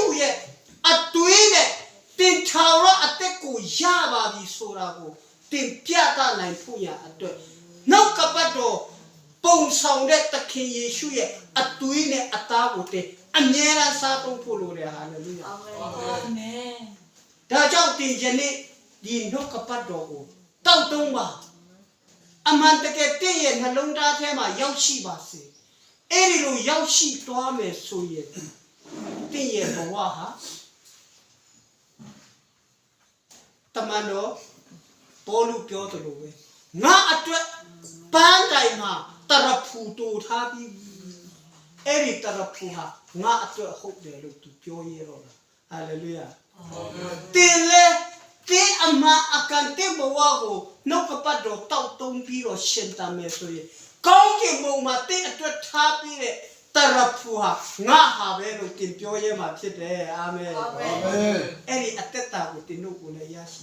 ရှုရဲ့အသွေးနဲ့တင်ထာဝရအသက်ကိုရပါပြီဆိုတာကိုတင်ပြသနိုင်ဖို့ရအတွက်နှုတ်ကပတ်တော်ပုံဆောင်တဲ့သခင်ယေရှုရဲ့အသွေးနဲ့အသားကိုတင်အမြဲတမ်းစားသုံးဖို့လိုတယ်ဟာလေလုယာအာမင်ဒါကြောင့်တင်ယနေ့ဒီနှုတ်ကပတ်တော်ကိုတောက်သုံးပါအမှန်တကယ်တင့်ရဲ့နှလုံးသားထဲမှာရောက်ရှိပါစေအဲ့ဒီလိုရောက်ရှိသွားမယ်ဆိုရင်တင့်ရဲ့ဘဝဟာတမန်တော်ဘောလူပြောသလိုပဲငါအတွက်ပန်းတိုင်မှာတရဖူတူထားပြီးအဲ့ဒီတရဖူဟာငါအတွက်ဟုတ်တယ်လို့သူပြောရတော့တာဟာလေလုယာအာမင်တင်လေတင်အမအကန်တင်ဘဝကိုနှုတ်ကပတ်တော်တောက်သုံးပြီးတော့ရှင်တမ်းမယ်ဆိုရင်ကောင်းကင်ဘုံမှာတင်အတွက်ထားပြီးတဲ့တရဖူဟာငါဟာပဲလို့တင်ပြောရမှာဖြစ်တယ်အာမင်အာမင်အဲ့ဒီအသက်တာကိုတင်တို့ကိုလည်းရရှိ